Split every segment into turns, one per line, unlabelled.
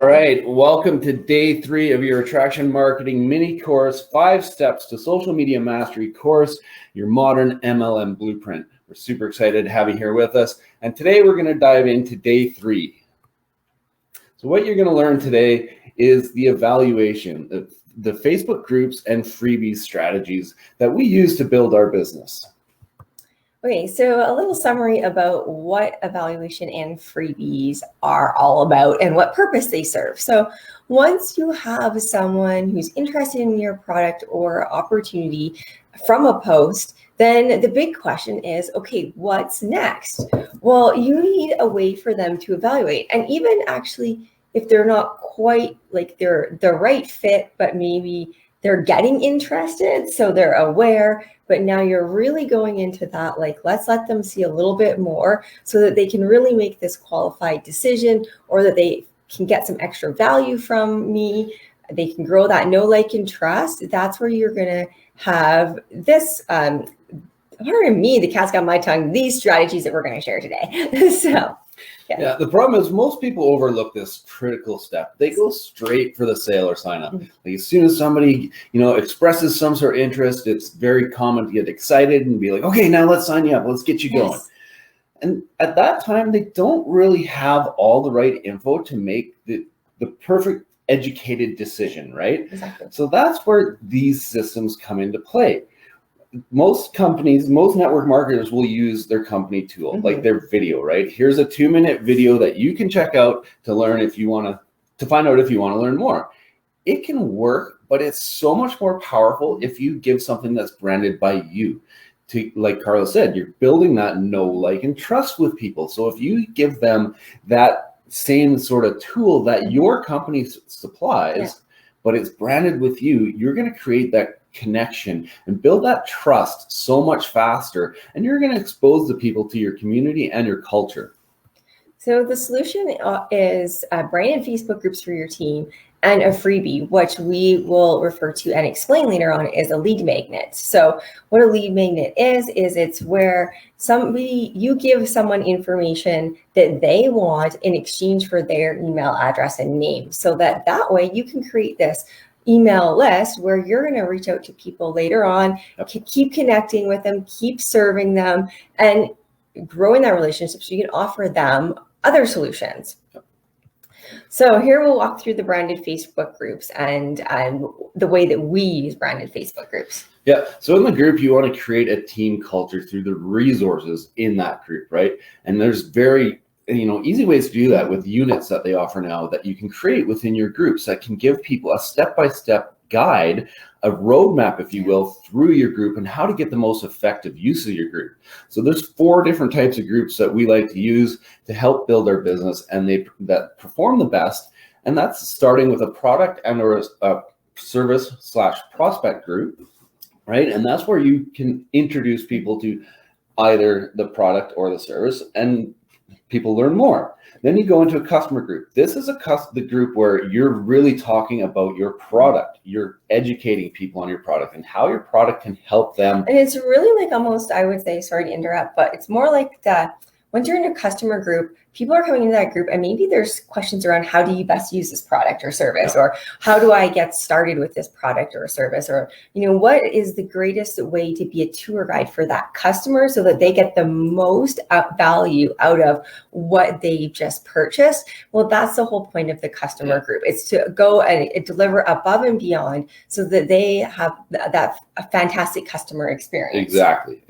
All right, welcome to day 3 of your Attraction Marketing mini course, 5 Steps to Social Media Mastery course, your modern MLM blueprint. We're super excited to have you here with us. And today we're going to dive into day 3. So what you're going to learn today is the evaluation of the Facebook groups and freebie strategies that we use to build our business.
Okay, so a little summary about what evaluation and freebies are all about and what purpose they serve. So once you have someone who's interested in your product or opportunity from a post, then the big question is, okay, what's next? Well, you need a way for them to evaluate. And even actually, if they're not quite like they're the right fit, but maybe they're getting interested, so they're aware, but now you're really going into that, like, let's let them see a little bit more so that they can really make this qualified decision, or that they can get some extra value from me. They can grow that know, like, and trust. That's where you're going to have this, pardon me, the cat's got my tongue, these strategies that we're going to share today. So.
Yeah, the problem is most people overlook this critical step. They go straight for the sale or sign up. Like as soon as somebody, expresses some sort of interest, it's very common to get excited and be like, okay, now let's sign you up. Let's get you going. And at that time, they don't really have all the right info to make the perfect educated decision, right?
Exactly.
So that's where these systems come into play. Most companies, most network marketers will use their company tool, like their video, right? Here's a 2-minute video that you can check out to learn if you want to find out if you want to learn more. It can work, but it's so much more powerful if you give something that's branded by you. To, like Carla said, you're building that know, like, and trust with people. So if you give them that same sort of tool that your company supplies, but it's branded with you, you're going to create that connection and build that trust so much faster, and you're going to expose the people to your community and your culture.
So the solution is branded Facebook groups for your team and a freebie, which we will refer to and explain later on as a lead magnet. So what a lead magnet is it's where you give someone information that they want in exchange for their email address and name, so that way you can create this email list where you're going to reach out to people later on, keep connecting with them, keep serving them, and growing that relationship so you can offer them other solutions. So here we'll walk through the branded Facebook groups and the way that we use branded Facebook groups.
Yeah, so in the group, you want to create a team culture through the resources in that group, right? And there's very easy ways to do that with units that they offer now that you can create within your groups that can give people a step-by-step guide, a roadmap, if you will, through your group and how to get the most effective use of your group. So there's 4 different types of groups that we like to use to help build our business and that perform the best. And that's starting with a product and or a service/prospect group, right? And that's where you can introduce people to either the product or the service, and people learn more. Then you go into a customer group. This is the group where you're really talking about your product. You're educating people on your product and how your product can help them.
And it's really like almost, I would say, sorry to interrupt, but it's more like that. Once you're in a customer group, people are coming into that group and maybe there's questions around how do you best use this product or service, or how do I get started with this product or service, or, what is the greatest way to be a tour guide for that customer so that they get the most value out of what they just purchased. Well, that's the whole point of the customer group. It's to go and deliver above and beyond so that they have that fantastic customer experience.
Exactly.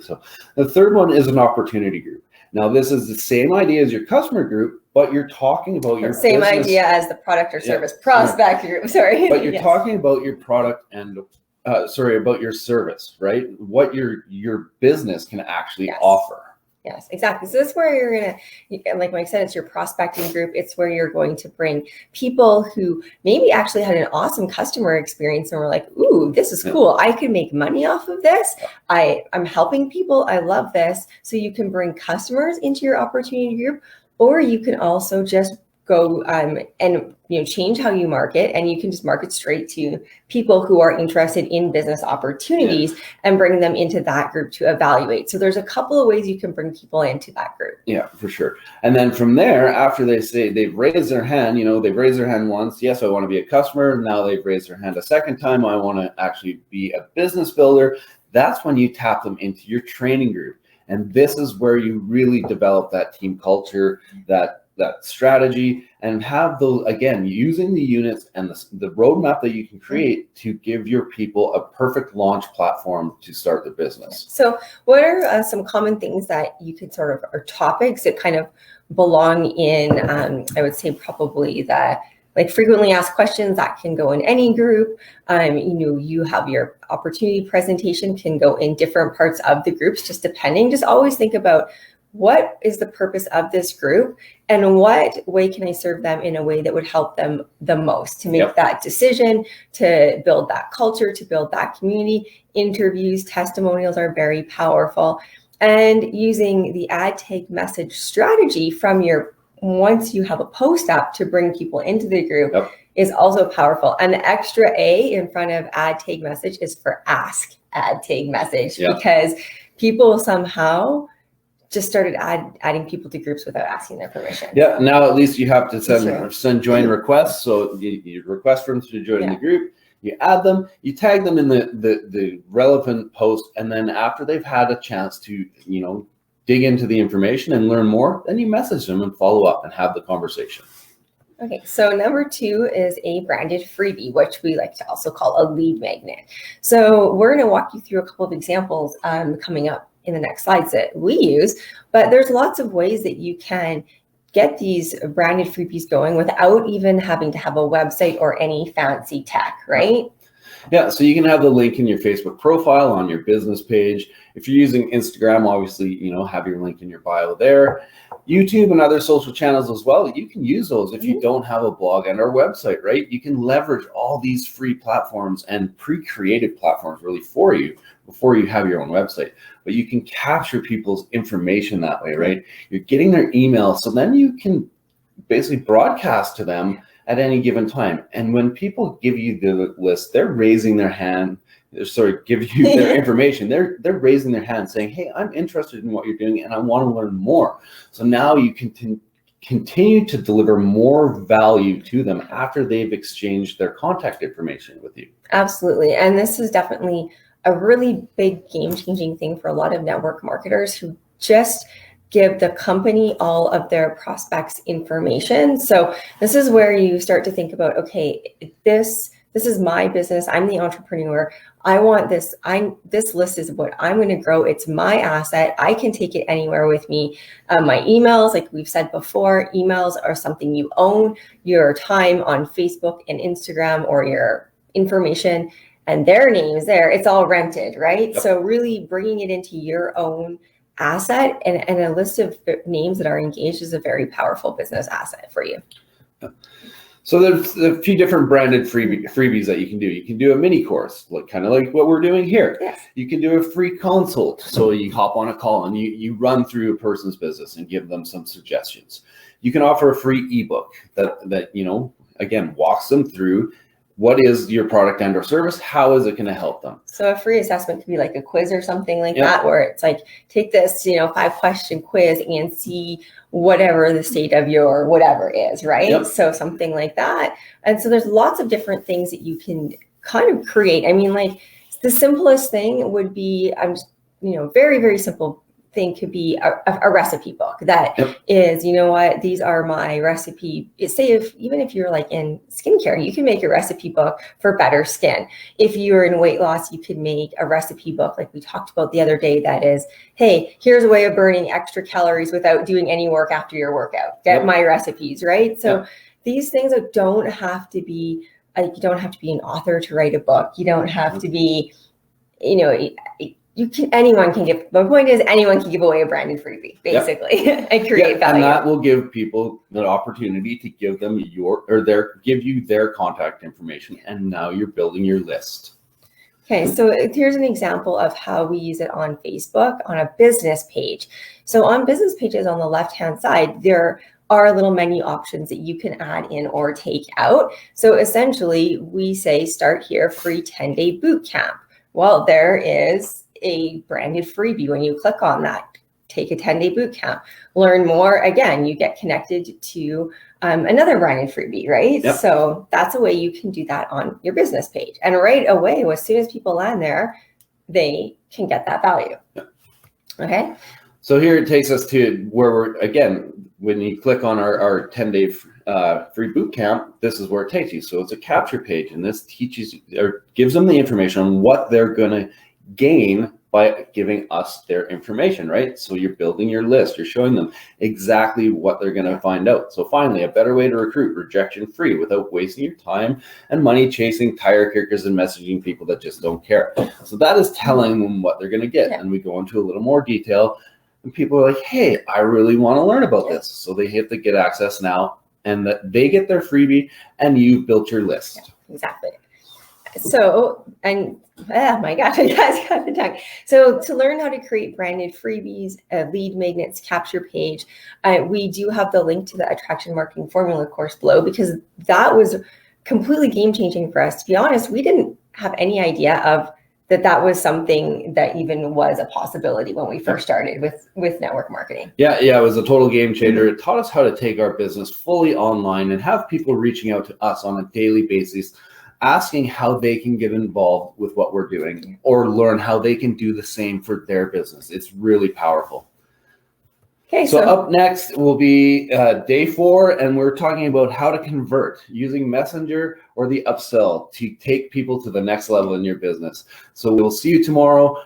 So the third one is an opportunity group. Now, this is the same idea as your customer group, but you're talking about your
same
business.
Idea as the product or service prospect group. Sorry,
but you're talking about your product and about your service, right? What your business can actually offer.
Yes, exactly. So that's where you're going to, like Mike said, it's your prospecting group. It's where you're going to bring people who maybe actually had an awesome customer experience and were like, ooh, this is cool. I could make money off of this. I'm helping people. I love this. So you can bring customers into your opportunity group, or you can also just go and change how you market, and you can just market straight to people who are interested in business opportunities and bring them into that group to evaluate. So there's a couple of ways you can bring people into that group.
Yeah, for sure. And then from there, after they say they've raised their hand, they've raised their hand once. Yes, I want to be a customer. Now they've raised their hand a second time. I want to actually be a business builder. That's when you tap them into your training group. And this is where you really develop that team culture, that strategy, and have those, again, using the units and the roadmap that you can create to give your people a perfect launch platform to start the business.
So what are some common things that you could sort of, or topics that kind of belong in, I would say probably the like frequently asked questions that can go in any group. You have your opportunity presentation can go in different parts of the groups, just depending. Just always think about what is the purpose of this group and what way can I serve them in a way that would help them the most to make that decision, to build that culture, to build that community. Interviews, testimonials are very powerful. And using the ad tag message strategy from once you have a post up to bring people into the group is also powerful. And the extra A in front of ad tag message is for ask ad tag message, because people somehow just started adding people to groups without asking their permission.
Yeah, now at least you have to send join requests. So you request for them to join the group, you add them, you tag them in the relevant post, and then after they've had a chance to, dig into the information and learn more, then you message them and follow up and have the conversation.
Okay, so number 2 is a branded freebie, which we like to also call a lead magnet. So we're going to walk you through a couple of examples coming up in the next slides that we use, but there's lots of ways that you can get these branded freebies going without even having to have a website or any fancy tech, right?
Yeah, so you can have the link in your Facebook profile on your business page. If you're using Instagram, obviously, have your link in your bio there. YouTube and other social channels as well. You can use those if you don't have a blog and or website, right? You can leverage all these free platforms and pre-created platforms really for you before you have your own website. But you can capture people's information that way, right? You're getting their email, so then you can basically broadcast to them at any given time. And when people give you the list, they're raising their hand, give you their information. They're raising their hand saying, hey, I'm interested in what you're doing and I want to learn more. So now you can continue to deliver more value to them after they've exchanged their contact information with you.
Absolutely. And this is definitely a really big game-changing thing for a lot of network marketers who just give the company all of their prospects information. So this is where you start to think about, okay, this is my business. I'm the entrepreneur. I want this. This list is what I'm going to grow. It's my asset. I can take it anywhere with me. My emails, like we've said before, emails are something you own. Your time on Facebook and Instagram, or your information and their names there, it's all rented, right? Yep. So really bringing it into your own asset and a list of names that are engaged is a very powerful business asset for you.
So there's a few different branded freebies that you can do. You can do a mini course, kind of like what we're doing here.
Yes.
You can do a free consult. So you hop on a call and you run through a person's business and give them some suggestions. You can offer a free ebook that again, walks them through what is your product and or service? How is it going to help them? So
a free assessment could be like a quiz or something like that, where it's like, take this, 5-question quiz and see whatever the state of your whatever is, right? Yep. So something like that. And so there's lots of different things that you can kind of create. I mean, like the simplest thing would be, very, very simple thing could be a recipe book that is, these are my recipe. Say even if you're like in skincare, you can make a recipe book for better skin. If you're in weight loss, you could make a recipe book like we talked about the other day that is, hey, here's a way of burning extra calories without doing any work after your workout. Get my recipes, right? So these things don't have to be, you don't have to be an author to write a book. You don't have to be, anyone can give. The point is, anyone can give away a branded freebie, basically, and create value.
And that will give people the opportunity to give them give you their contact information, and now you're building your list.
Okay, so here's an example of how we use it on Facebook on a business page. So on business pages on the left-hand side, there are little menu options that you can add in or take out. So essentially, we say start here, free 10-day boot camp. Well, there is a branded freebie when you click on that. Take a 10-day boot camp. Learn more. Again, you get connected to another branded freebie, right?
Yep.
So that's a way you can do that on your business page. And right away, as soon as people land there, they can get that value.
Yep.
Okay.
So here it takes us to where we're, again, when you click on our 10-day free boot camp, this is where it takes you. So it's a capture page, and this teaches or gives them the information on what they're going to gain by giving us their information, right? So you're building your list, you're showing them exactly what they're going to find out. So finally, a better way to recruit, rejection free, without wasting your time and money chasing tire kickers and messaging people that just don't care. So that is telling them what they're going to get. And we go into a little more detail, and people are like, hey, I really want to learn about this. So they hit the get access now, and that they get their freebie, and you've built your list.
Yeah, exactly. So, and oh my gosh, I guys got the tongue. So to learn how to create branded freebies, lead magnets, capture page, we do have the link to the attraction marketing formula course below, because that was completely game changing for us. To be honest, we didn't have any idea of that was something that even was a possibility when we first started with network marketing.
Yeah, it was a total game changer. It taught us how to take our business fully online and have people reaching out to us on a daily basis, asking how they can get involved with what we're doing or learn how they can do the same for their business. It's really powerful.
Okay,
so up next will be day 4, and we're talking about how to convert using Messenger or the upsell to take people to the next level in your business. So we'll see you tomorrow